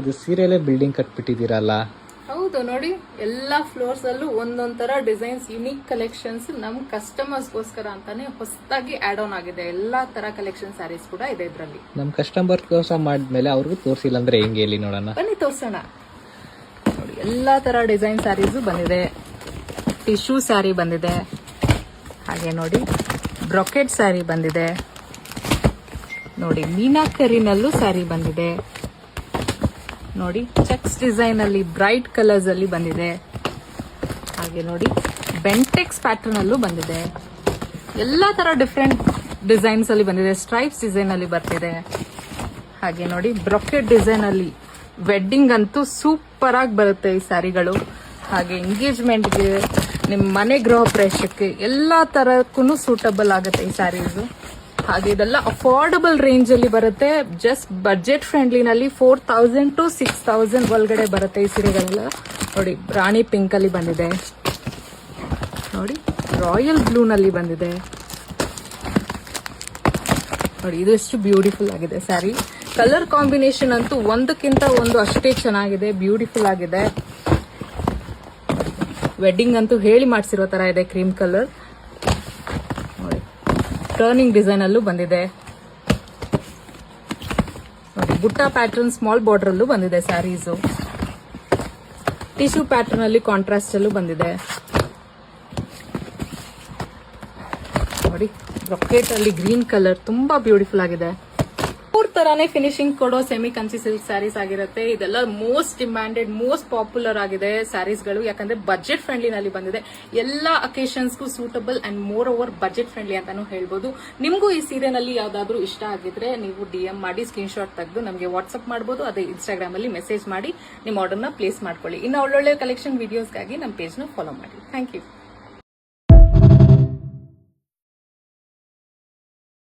ಇದು ಸೀರೆಲೆ ಬಿಲ್ಡಿಂಗ್ ಕಟ್ಬಿಟ್ಟಿದ್ದೀರಲ್ಲ. ಹೌದು ನೋಡಿ, ಎಲ್ಲಾ ಫ್ಲೋರ್ಸ್ ಅಲ್ಲೂ ಒಂದೊಂದ್ ತರ ಡಿಸೈನ್ಸ್, ಯುನಿಕ್ ಕಲೆಕ್ಷನ್ಸ್ ನಮ್ ಕಸ್ಟಮರ್ಸ್ಗೋಸ್ಕರ ಅಂತಾನೆ ಹೊಸದಾಗಿ ಆಡ್ ಆನ್ ಆಗಿದೆ. ಎಲ್ಲಾ ತರ ಕಲೆಕ್ಷನ್ ಸ್ಯಾರೀಸ್ ಕೂಡ ಇದೆ ಇದ್ರಲ್ಲಿ. ನಮ್ ಕಸ್ಟಮರ್ ಕೆಲಸ ಮಾಡಿದ್ಮೇಲೆ ಅವ್ರಿಗೂ ತೋರಿಸಿಲ್ಲ ಅಂದ್ರೆ ಹೆಂಗೆ ಹೇಳಿ ನೋಡೋಣ. ಬನ್ನಿ ತೋರ್ಸೋಣ. ನೋಡಿ, ಎಲ್ಲಾ ತರ ಡಿಸೈನ್ ಸ್ಯಾರೀಸ್ ಬಂದಿದೆ. ಟಿಶ್ಯೂ ಸ್ಯಾರಿ ಬಂದಿದೆ, ಹಾಗೆ ನೋಡಿ ಬ್ರೊಕೆಟ್ ಸ್ಯಾರಿ ಬಂದಿದೆ. ನೋಡಿ ಮೀನಾಕರಿನಲ್ಲೂ ಸ್ಯಾರಿ ಬಂದಿದೆ. ನೋಡಿ ಚೆಕ್ಸ್ ಡಿಸೈನ್ ಅಲ್ಲಿ ಬ್ರೈಟ್ ಕಲರ್ಸ್ ಅಲ್ಲಿ ಬಂದಿದೆ. ಹಾಗೆ ನೋಡಿ ಬೆಂಟೆಕ್ಸ್ ಪ್ಯಾಟರ್ನ್ ಅಲ್ಲೂ ಬಂದಿದೆ. ಎಲ್ಲಾ ತರ ಡಿಫ್ರೆಂಟ್ ಡಿಸೈನ್ಸ್ ಅಲ್ಲಿ ಬಂದಿದೆ. ಸ್ಟ್ರೈಪ್ಸ್ ಡಿಸೈನ್ ಅಲ್ಲಿ ಬರ್ತಿದೆ. ಹಾಗೆ ನೋಡಿ ಬ್ರೊಕೆಟ್ ಡಿಸೈನ್ ಅಲ್ಲಿ ವೆಡ್ಡಿಂಗ್ ಅಂತೂ ಸೂಪರ್ ಆಗಿ ಬರುತ್ತೆ ಈ ಸ್ಯಾರಿಗಳು. ಹಾಗೆ ಎಂಗೇಜ್ಮೆಂಟ್ಗೆ, ನಿಮ್ಮ ಮನೆ ಗೃಹ ಪ್ರವೇಶಕ್ಕೆ ಎಲ್ಲಾ ತರಕ್ಕೂ ಸೂಟಬಲ್ ಆಗುತ್ತೆ ಈ ಸ್ಯಾರೀಸ್. ಹಾಗೆ ಇದೆಲ್ಲ ಅಫೋರ್ಡಬಲ್ ರೇಂಜ್ ಅಲ್ಲಿ ಬರುತ್ತೆ. ಜಸ್ಟ್ ಬಜೆಟ್ ಫ್ರೆಂಡ್ಲಿ ನಲ್ಲಿ 4000 to 6000 ಒಳಗಡೆ ಬರುತ್ತೆ ಈ ಸೀರೆಗಳೆಲ್ಲ. ನೋಡಿ ರಾಣಿ ಪಿಂಕ್ ಅಲ್ಲಿ ಬಂದಿದೆ. ನೋಡಿ ರಾಯಲ್ ಬ್ಲೂ ನಲ್ಲಿ ಬಂದಿದೆ. ನೋಡಿ ಇದು ಎಷ್ಟು ಬ್ಯೂಟಿಫುಲ್ ಆಗಿದೆ ಸ್ಯಾರಿ. ಕಲರ್ ಕಾಂಬಿನೇಷನ್ ಅಂತೂ ಒಂದಕ್ಕಿಂತ ಒಂದು ಅಷ್ಟೇ ಚೆನ್ನಾಗಿದೆ, ಬ್ಯೂಟಿಫುಲ್ ಆಗಿದೆ. ವೆಡ್ಡಿಂಗ್ ಅಂತೂ ಹೇಳಿ ಮಾಡಿಸಿರೋ ತರ ಇದೆ. ಕ್ರೀಮ್ ಕಲರ್ ನೋಡಿ, ಟರ್ನಿಂಗ್ ಡಿಸೈನ್ ಅಲ್ಲೂ ಬಂದಿದೆ. ನೋಡಿ ಬುಟ್ಟ ಪ್ಯಾಟರ್ನ್ ಸ್ಮಾಲ್ ಬಾರ್ಡರ್ ಅಲ್ಲೂ ಬಂದಿದೆ ಸ್ಯಾರೀಸು. ಟಿಶ್ಯೂ ಪ್ಯಾಟರ್ನ್ ಅಲ್ಲಿ ಕಾಂಟ್ರಾಸ್ಟ್ ಅಲ್ಲೂ ಬಂದಿದೆ. ನೋಡಿ ಬ್ರೊಕೆಟ್ ಅಲ್ಲಿ ಗ್ರೀನ್ ಕಲರ್ ತುಂಬಾ ಬ್ಯೂಟಿಫುಲ್ ಆಗಿದೆ. ತರಾನೇ ಫಿನಿಶಿಂಗ್ ಕೊಡೋ ಸೆಮಿ ಕಂಚಿ ಸಿಲ್ಕ್ ಸ್ಯಾರೀಸ್ ಆಗಿರುತ್ತೆ. ಇದೆಲ್ಲ ಮೋಸ್ಟ್ ಡಿಮ್ಯಾಂಡೆಡ್, ಮೋಸ್ಟ್ ಪಾಪ್ಯುಲರ್ ಆಗಿದೆ ಸ್ಯಾರೀಸ್ ಗಳು. ಯಾಕಂದ್ರೆ ಬಜೆಟ್ ಫ್ರೆಂಡ್ಲಿ ನಲ್ಲಿ ಬಂದಿದೆ. ಎಲ್ಲಾ ಅಕೇಶನ್ಸ್ಗೂ suitable and moreover budget friendly ಅಂತಾನು ಹೇಳ್ಬೋದು. ನಿಮಗೂ ಈ ಸೀರೆನಲ್ಲಿ ಯಾವ್ದಾದ್ರು ಇಷ್ಟ ಆಗಿದ್ರೆ ನೀವು DM ಮಾಡಿ ಸ್ಕ್ರೀನ್ ಶಾಟ್ ತೆಗೆದು ನಮಗೆ ವಾಟ್ಸ್ಆಪ್ ಮಾಡಬಹುದು. ಅದೇ ಇನ್ಸ್ಟಾಗ್ರಾಮ್ ಅಲ್ಲಿ ಮೆಸೇಜ್ ಮಾಡಿ ನಿಮ್ಮ ಆರ್ಡರ್ ನ ಪ್ಲೇಸ್ ಮಾಡ್ಕೊಳ್ಳಿ. ಇನ್ನು ಒಳ್ಳೊಳ್ಳೆ ಕಲೆಕ್ಷನ್ ವಿಡಿಯೋಸ್ಗಾಗಿ ನಮ್ಮ ಪೇಜ್ ನ ಫಾಲೋ ಮಾಡಿ. Thank you.